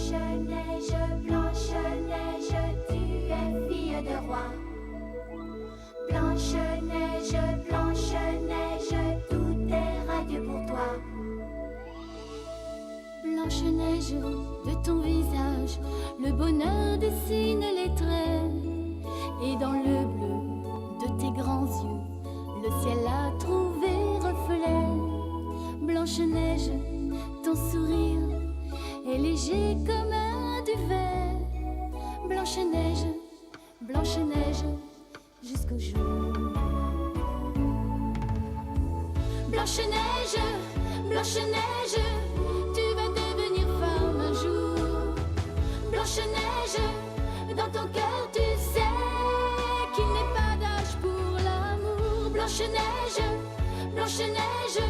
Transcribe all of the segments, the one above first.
Blanche-Neige, Blanche-Neige, tu es fille de roi. Blanche-Neige, Blanche-Neige, tout est radieux pour toi. Blanche-Neige, de ton visage, le bonheur dessine les traits. Et dans le bleu de tes grands yeux, le ciel a trouvé reflet. Blanche-Neige, ton sourire est léger comme un duvet. Blanche-Neige, Blanche-Neige, jusqu'au jour. Blanche-Neige, Blanche-Neige, tu vas devenir femme un jour. Blanche-Neige, dans ton cœur tu sais qu'il n'est pas d'âge pour l'amour. Blanche-Neige, Blanche-Neige,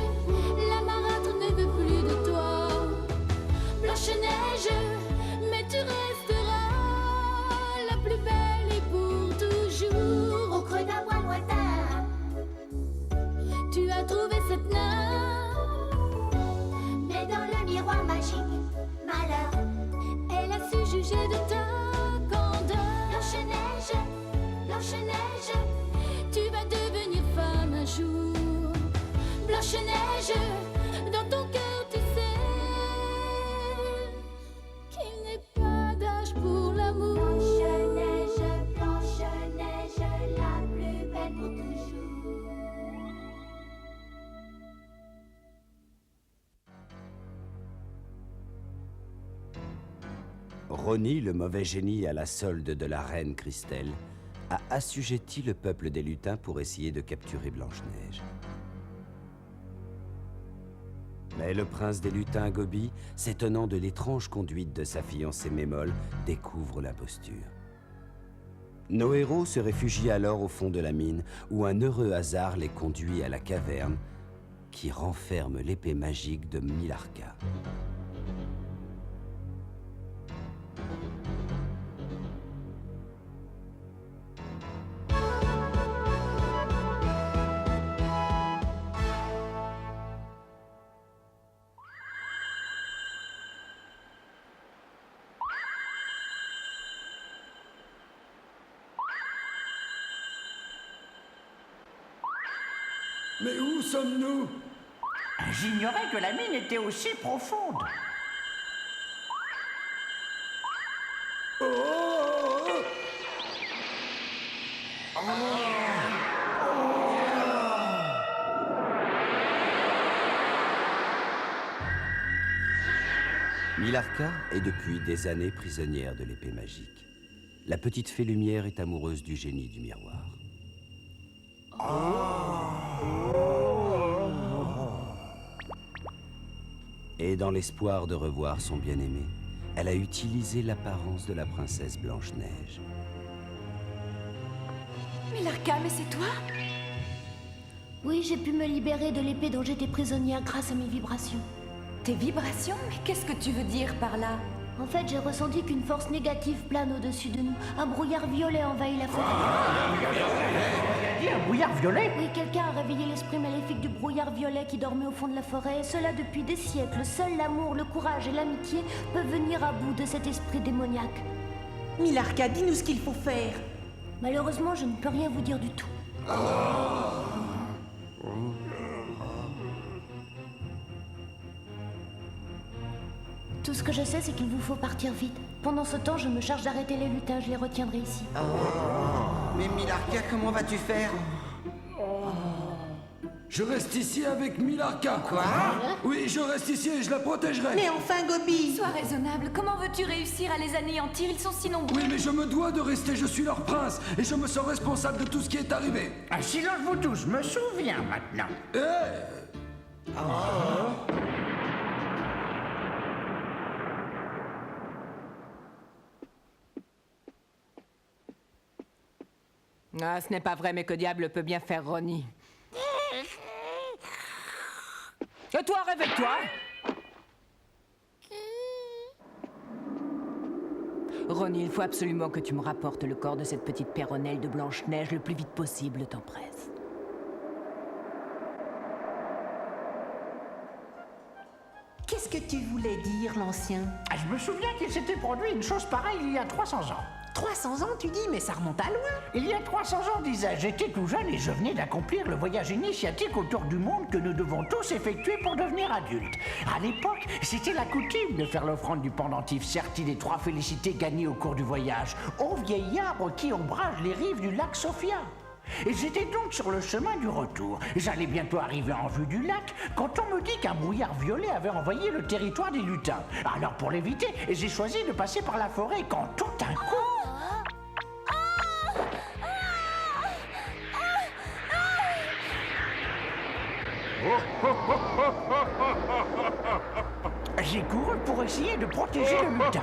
la marâtre ne veut plus de toi. Blanche-Neige, mais tu resteras la plus belle et pour toujours. Au creux d'un bois lointain, tu as trouvé cette nymphe, mais dans le miroir magique, malheur. elle a su juger de ta candeur. Blanche-Neige, Blanche-Neige, Tu vas devenir femme un jour. Blanche-Neige, dans ton cœur tu sais qu'il n'est pas d'âge pour l'amour. Blanche-Neige, Blanche-Neige, la plus belle pour toujours. Rony, le mauvais génie à la solde de la reine Christelle, a assujetti le peuple des lutins pour essayer de capturer Blanche-Neige. Mais le prince des lutins, Gobi, s'étonnant de l'étrange conduite de sa fiancée Mémole, découvre l'imposture. Nos héros se réfugient alors au fond de la mine, où un heureux hasard les conduit à la caverne qui renferme l'épée magique de Milarca. Mais où sommes-nous? J'ignorais que la mine était aussi profonde. Oh, oh, oh. Milarca est depuis des années prisonnière de l'épée magique. La petite fée lumière est amoureuse du génie du miroir. Et dans l'espoir de revoir son bien-aimé, elle a utilisé l'apparence de la princesse Blanche-Neige. Milarca, mais c'est toi? Oui, j'ai pu me libérer de l'épée dont j'étais prisonnière grâce à mes vibrations. Tes vibrations? Mais qu'est-ce que tu veux dire par là? En fait, j'ai ressenti qu'une force négative plane au-dessus de nous. Un brouillard violet envahit la forêt. Il y a un brouillard violet. Oui, quelqu'un a réveillé l'esprit maléfique du brouillard violet qui dormait au fond de la forêt. Et cela depuis des siècles. Seul l'amour, le courage et l'amitié peuvent venir à bout de cet esprit démoniaque. Milarca, dis-nous ce qu'il faut faire. Malheureusement, je ne peux rien vous dire du tout. Tout ce que je sais, c'est qu'il vous faut partir vite. Pendant ce temps, je me charge d'arrêter les lutins. Je les retiendrai ici. Mais Milarca, comment vas-tu faire? Je reste ici avec Milarca. Quoi? Oui, je reste ici et je la protégerai. Mais enfin, Gobi! Sois raisonnable, comment veux-tu réussir à les anéantir? Ils sont si nombreux. Oui, mais je me dois de rester, je suis leur prince et je me sens responsable de tout ce qui est arrivé. Ah, silence vous tous, je me souviens maintenant. Ah, ce n'est pas vrai, mais que diable peut bien faire Rony? Et toi, réveille-toi! Rony, il faut absolument que tu me rapportes le corps de cette petite péronnelle de Blanche-Neige le plus vite possible, le temps presse. Qu'est-ce que tu voulais dire, l'ancien? Ah, je me souviens qu'il s'était produit une chose pareille il y a 300 ans. 300 ans, tu dis, mais ça remonte à loin. Il y a 300 ans, disais-je, j'étais tout jeune et je venais d'accomplir le voyage initiatique autour du monde que nous devons tous effectuer pour devenir adultes. À l'époque, c'était la coutume de faire l'offrande du pendentif serti des 3 félicités gagnées au cours du voyage, au vieil arbre qui ombrage les rives du lac Sophia. Et j'étais donc sur le chemin du retour. J'allais bientôt arriver en vue du lac quand on me dit qu'un brouillard violet avait envahi le territoire des lutins. Alors pour l'éviter, j'ai choisi de passer par la forêt quand tout d'un coup... J'ai couru pour essayer de protéger le lutin.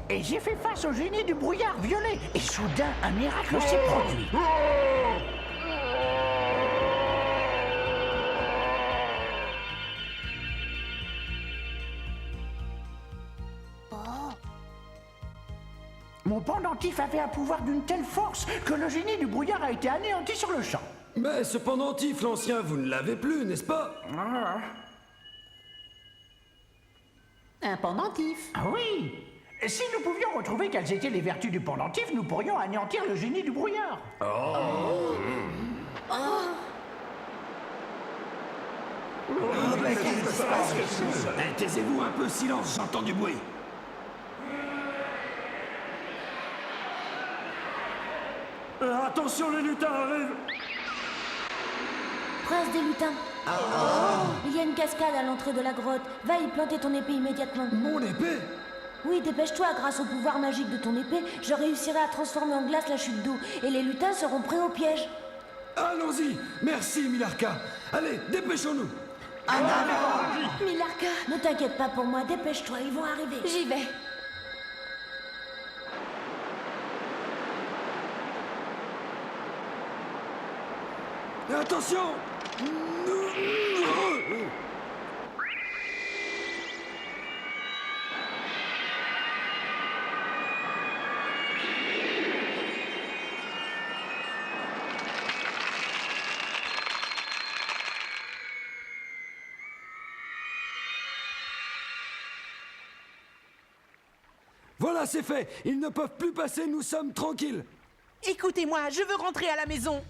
Et j'ai fait face au génie du brouillard violet. Et soudain, un miracle s'est produit. Mon pendentif avait un pouvoir d'une telle force que le génie du brouillard a été anéanti sur le champ. Mais ce pendentif, l'ancien, vous ne l'avez plus, n'est-ce pas? Un pendentif. Ah oui! Si nous pouvions retrouver quelles étaient les vertus du pendentif, nous pourrions anéantir le génie du brouillard. Mais qu'est-ce qui se passe? Taisez-vous un peu, silence, j'entends du bruit. Attention, les lutins arrivent. Prince des lutins. Il y a une cascade à l'entrée de la grotte. Va y planter ton épée immédiatement. Mon épée? Oui, dépêche-toi. Grâce au pouvoir magique de ton épée, je réussirai à transformer en glace la chute d'eau. Et les lutins seront prêts au piège. Allons-y. Merci, Milarka. Allez, dépêchons-nous. Milarka, ne t'inquiète pas pour moi. Dépêche-toi, ils vont arriver. J'y vais. Attention! Voilà, c'est fait. Ils ne peuvent plus passer, nous sommes tranquilles. Écoutez-moi, je veux rentrer à la maison.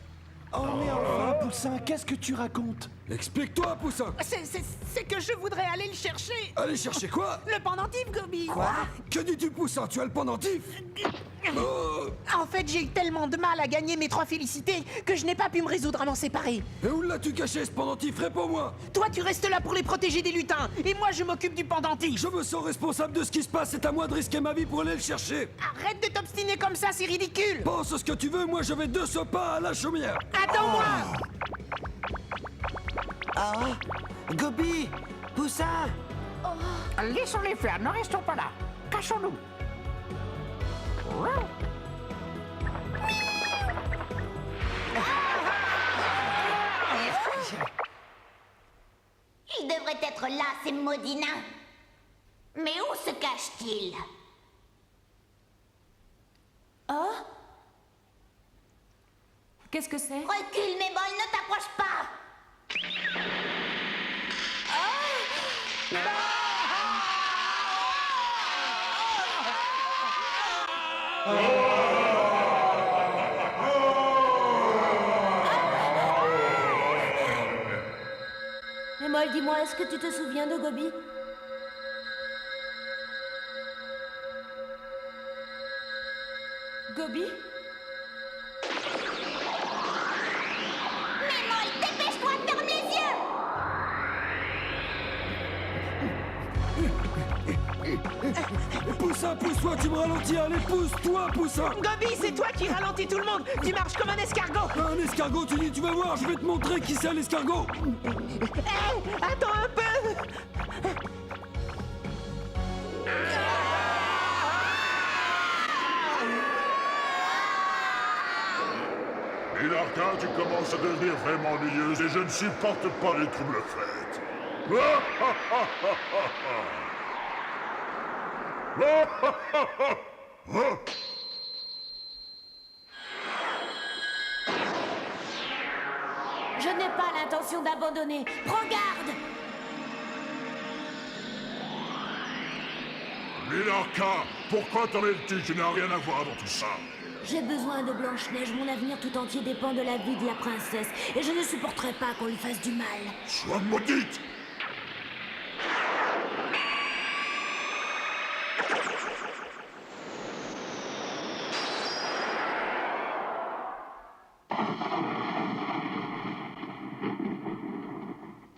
Oh, mais enfin, Poussin, qu'est-ce que tu racontes? Explique-toi, Poussin. C'est que je voudrais aller le chercher. Aller chercher quoi? Le pendentif, Gobi. Quoi? Que dis-tu, Poussin? Tu as le pendentif? En fait, j'ai eu tellement de mal à gagner mes 3 félicités que je n'ai pas pu me résoudre à m'en séparer. Et où l'as-tu caché, ce pendentif? Réponds-moi. Toi, tu restes là pour les protéger des lutins. Et moi, je m'occupe du pendentif. Je me sens responsable de ce qui se passe. C'est à moi de risquer ma vie pour aller le chercher. Arrête de t'obstiner comme ça, c'est ridicule. Pense ce que tu veux, moi je vais de ce pas à la chaumière. Attends-moi. Gobi! Poussin! Laissons-les faire, ne restons pas là. Cachons-nous. Ils devraient être là, ces maudits nains. Mais où se cachent-ils? Oh? Qu'est-ce que c'est? Recule, mes bols, ne t'approche pas. Mais Moll, dis-moi, est-ce que tu te souviens de Gobi? Gobi? Mais Moll, dépêche-toi, ferme les yeux. Poussin, pousse-toi, tu me ralentis. Allez, pousse-toi, Poussin. Gobi, c'est toi qui ralentis tout le monde. Tu marches comme un escargot. Un escargot, tu dis, tu vas voir, je vais te montrer qui c'est l'escargot. Hé, attends un peu. Milarka, tu commences à devenir vraiment ennuyeuse et je ne supporte pas les troubles fêtes. Je n'ai pas l'intention d'abandonner. Prends garde! Milarka, pourquoi t'en mêles-tu? Tu n'as rien à voir dans tout ça. J'ai besoin de Blanche-Neige, mon avenir tout entier dépend de la vie de la princesse, et je ne supporterai pas qu'on lui fasse du mal. Sois maudite!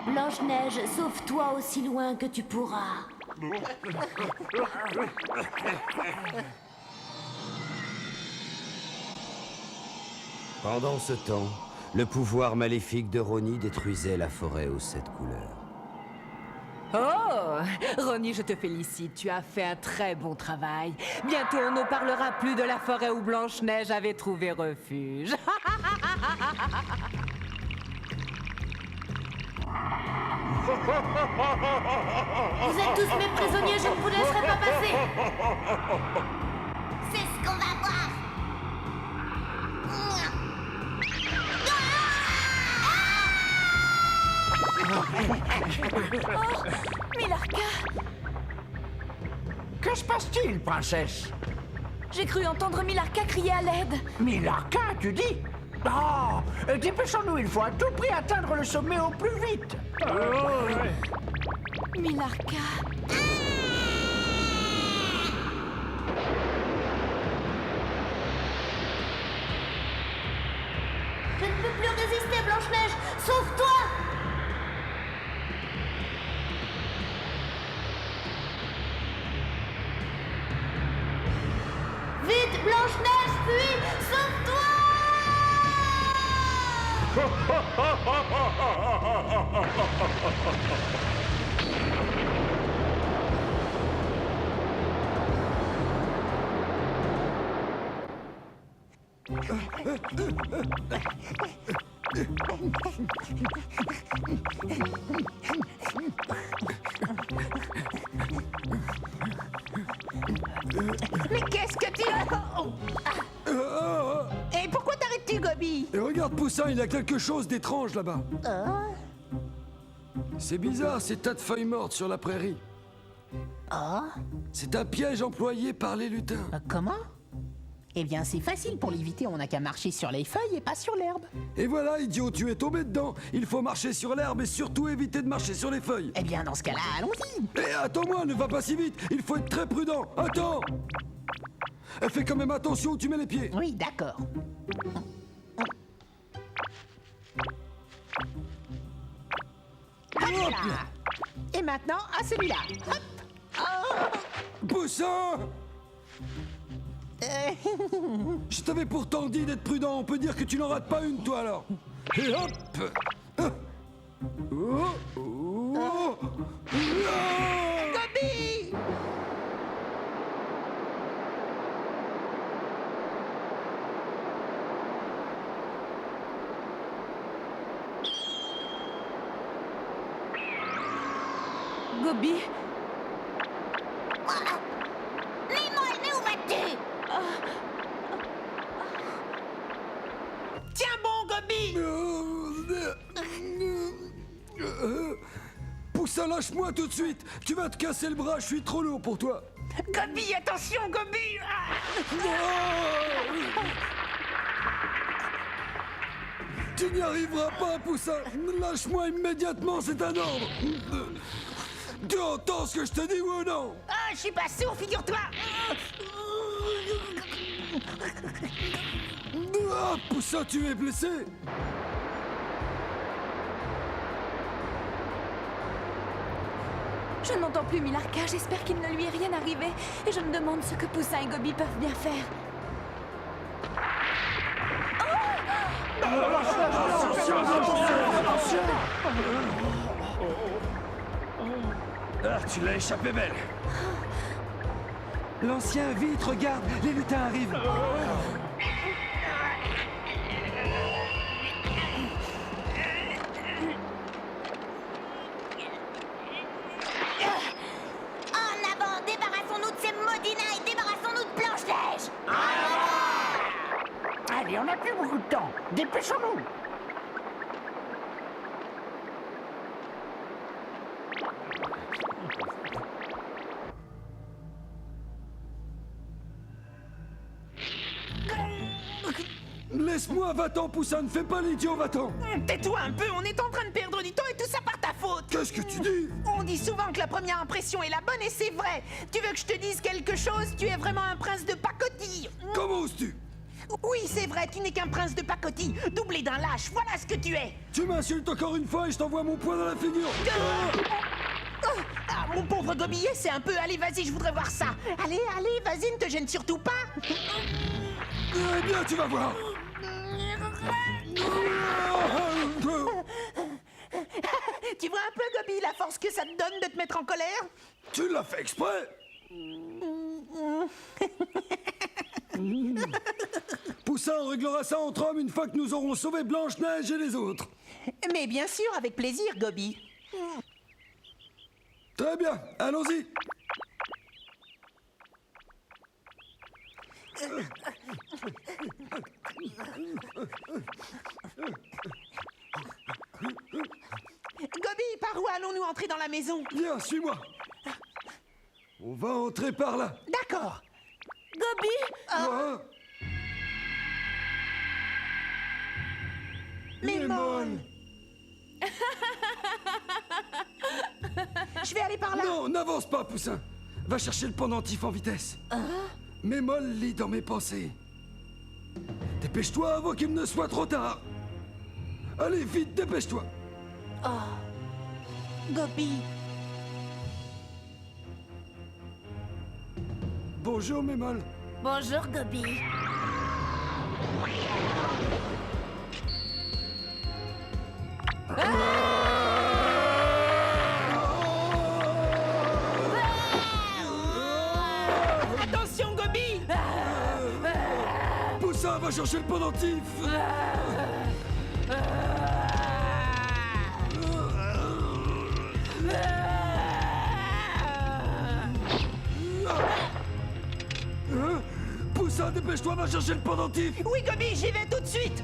Blanche-Neige, sauve-toi aussi loin que tu pourras. Pendant ce temps, le pouvoir maléfique de Roni détruisait la forêt aux 7 couleurs. Oh, Roni, je te félicite, tu as fait un très bon travail. Bientôt, on ne parlera plus de la forêt où Blanche-Neige avait trouvé refuge. Vous êtes tous mes prisonniers, je ne vous laisserai pas passer. C'est ce qu'on va voir. Oh, Milarka! Que se passe-t-il, princesse? J'ai cru entendre Milarka crier à l'aide. Milarka, tu dis? Oh, dépêchons-nous, il faut à tout prix atteindre le sommet au plus vite. Milarka... Je ne peux plus résister, Blanche-Neige. Sauve-toi! Vite, Blanche-Neige, fuis! Sauve-toi! Mais qu'est-ce que tu... Et pourquoi t'arrêtes-tu, Gobi? Et regarde Poussin, il y a quelque chose d'étrange là-bas. C'est bizarre, ces tas de feuilles mortes sur la prairie. C'est un piège employé par les lutins. Comment? Eh bien, c'est facile, pour l'éviter, on n'a qu'à marcher sur les feuilles et pas sur l'herbe. Et voilà, idiot, tu es tombé dedans. Il faut marcher sur l'herbe et surtout éviter de marcher sur les feuilles. Eh bien, dans ce cas-là, allons-y. Eh, attends-moi, ne va pas si vite. Il faut être très prudent. Attends. Fais quand même attention où tu mets les pieds. Oui, d'accord. Hop là. Et maintenant, à celui-là. Hop. Poussin! Je t'avais pourtant dit d'être prudent. On peut dire que tu n'en rates pas une, toi, alors. Et hop! Gobi! Gobi? Mais où vas-tu? Tiens bon, Gobi! Poussin, lâche-moi tout de suite. Tu vas te casser le bras, je suis trop lourd pour toi. Gobi, attention, Gobi! Tu n'y arriveras pas, Poussin. Lâche-moi immédiatement, c'est un ordre. Tu entends ce que je te dis, oui ou non? Ah, je suis pas sourd, figure-toi! Ah, Poussin, tu es blessé? Je n'entends plus Milarka, j'espère qu'il ne lui est rien arrivé. Et je me demande ce que Poussin et Gobi peuvent bien faire. Ah, tu l'as échappé belle. L'ancien, vite, regarde, les lutins arrivent. En avant, débarrassons-nous de ces maudits et débarrassons-nous de Blanche-Neige. Allez, on n'a plus beaucoup de temps. Dépêchons-nous. Laisse-moi, va-t'en, Poussin, ne fais pas l'idiot, va-t'en. Tais-toi un peu, on est en train de perdre du temps et tout ça par ta faute. Qu'est-ce que tu dis? On dit souvent que la première impression est la bonne et c'est vrai. Tu veux que je te dise quelque chose? Tu es vraiment un prince de pacotille. Comment oses-tu? Oui, c'est vrai, tu n'es qu'un prince de pacotille, doublé d'un lâche, voilà ce que tu es. Tu m'insultes encore une fois et je t'envoie mon poing dans la figure. Ah, mon pauvre Gobillet, c'est un peu... Allez, vas-y, je voudrais voir ça. Allez, vas-y, ne te gêne surtout pas. Eh bien, tu vas voir. Tu vois un peu, Gobi, la force que ça te donne de te mettre en colère? Tu l'as fait exprès. Poussin, on réglera ça entre hommes une fois que nous aurons sauvé Blanche-Neige et les autres. Mais bien sûr, avec plaisir, Gobi. Très bien, allons-y. Gobi, par où allons-nous entrer dans la maison? Viens, suis-moi. On va entrer par là. D'accord. Gobi! Mémol. Je vais aller par là. Non, n'avance pas, Poussin. Va chercher le pendentif en vitesse. Mémol lit dans mes pensées. Dépêche-toi avant qu'il ne soit trop tard. Allez, vite, dépêche-toi. Gobi. Bonjour, Mémol. Bonjour, Gobi. Attention, Gobi. Poussin, va chercher le pendentif. Poussin, dépêche-toi, va chercher le pendentif. Oui, Gobi, j'y vais tout de suite.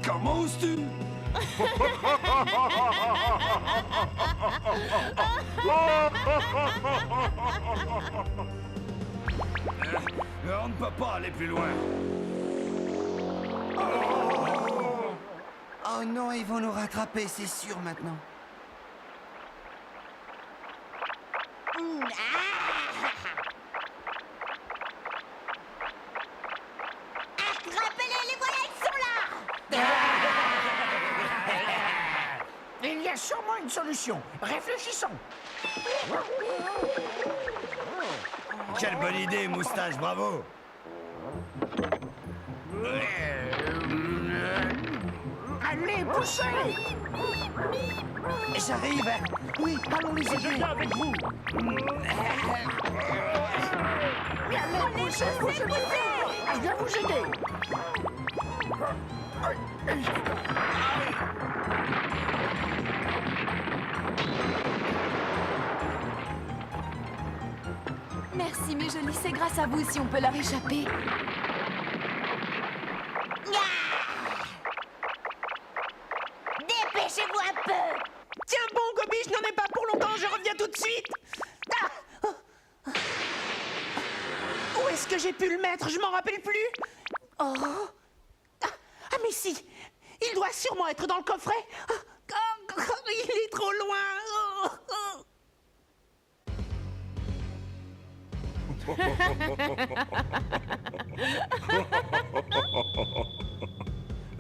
Comment oses-tu? On ne peut pas aller plus loin. Oh non, ils vont nous rattraper, c'est sûr maintenant. Attrapez-les, les voilà, ils sont là. Il y a sûrement une solution. Réfléchissons. Quelle bonne idée, moustache, bravo. Allez, poussez! J'arrive. Oui, allons les aider. avec vous. Allez, poussez, poussez, poussez! Je viens vous aider. Merci, mes jolis, c'est grâce à vous si on peut leur échapper. Dépêchez-vous un peu. Tiens bon, Gobi, je n'en ai pas pour longtemps, je reviens tout de suite. Où est-ce que j'ai pu le mettre? Je m'en rappelle plus. Ah, mais si. Il doit sûrement être dans le coffret. Il est trop loin.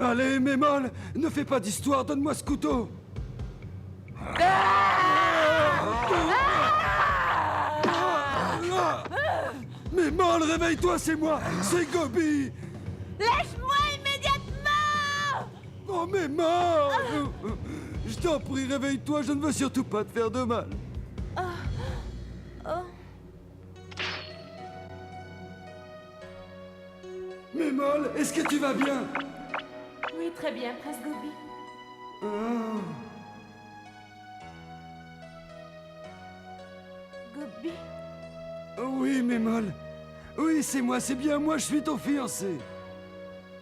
Allez, Mémol, ne fais pas d'histoire, donne-moi ce couteau. Mémol, réveille-toi, c'est moi, c'est Gobi. Lâche-moi immédiatement! Oh, Mémol, je t'en prie, réveille-toi, je ne veux surtout pas te faire de mal. Mémol, est-ce que tu vas bien? Oui, très bien, Prince Gobi. Gobi? Oui, Mémol. Oui, c'est moi, c'est bien moi, je suis ton fiancé.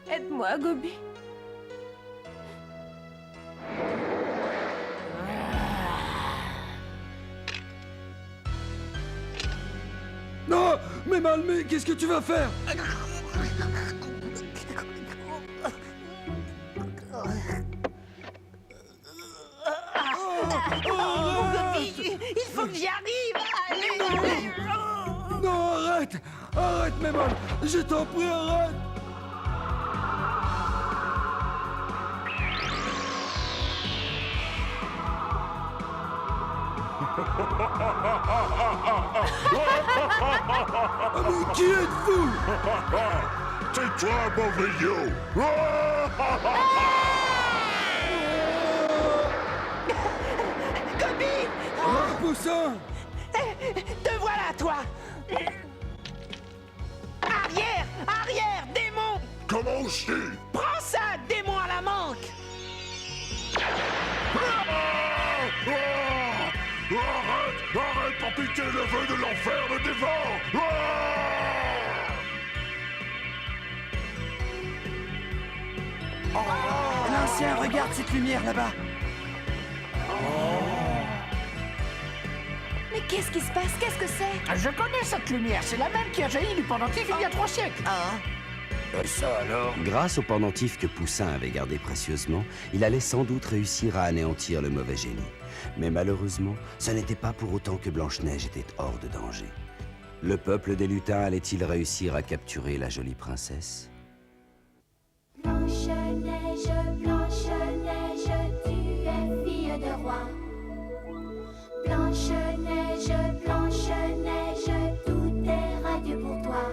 Aide-moi, Gobi. mal, mais qu'est-ce que tu vas faire? Il faut que j'y arrive. Allez. Non, arrête! Arrête, Mémol! Je t'en prie, arrête! Ah, mais qui êtes-vous? C'est toi, mauvais yo! Gobi! Oh, Poussin! Te voilà, toi! Arrière! Arrière, démon! Comment je dis? Prends ça, démon à la manque! Arrête! Arrête, par pitié, le vœu de l'enfer me dévore! L'ancien, regarde cette lumière là-bas. Mais qu'est-ce qui se passe? Qu'est-ce que c'est? Je connais cette lumière, c'est la même qui a jailli du pendentif il y a 3 siècles. Ça alors? Grâce au pendentif que Poussin avait gardé précieusement, il allait sans doute réussir à anéantir le mauvais génie. Mais malheureusement, ce n'était pas pour autant que Blanche-Neige était hors de danger. Le peuple des lutins allait-il réussir à capturer la jolie princesse? Blanche-Neige, Blanche-Neige, tu es fille de roi. Blanche-Neige, Blanche-Neige, tout est radieux pour toi.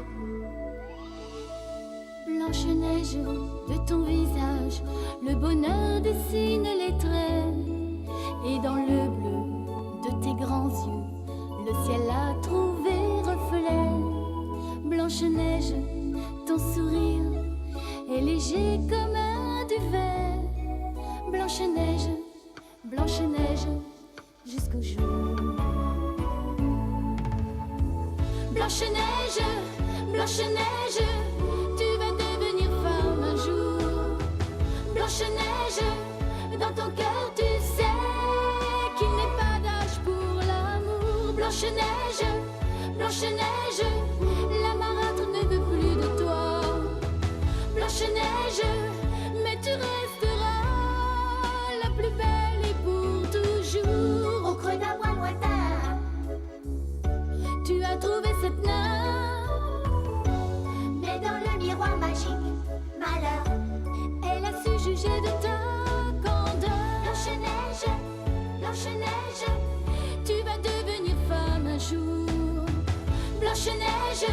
Blanche-Neige, de ton visage, le bonheur dessine les traits. Et dans le bleu de tes grands yeux, le ciel a trouvé reflet. Blanche-Neige, ton sourire est léger comme un duvet. Blanche-Neige, Blanche-Neige, jusqu'au jour. Blanche-Neige, Blanche-Neige, tu vas devenir femme un jour. Blanche-Neige, dans ton cœur tu sais qu'il n'est pas d'âge pour l'amour. Blanche-Neige, Blanche-Neige, la marâtre ne veut plus de toi. Blanche-Neige, mais tu resteras la plus belle et pour toujours. Au creux d'un bois lointain, tu as trouvé cette nymphe, mais dans le miroir magique, malheur. elle a su juger de ta candeur. Blanche-Neige, Blanche-Neige, tu vas devenir femme un jour. Blanche-Neige,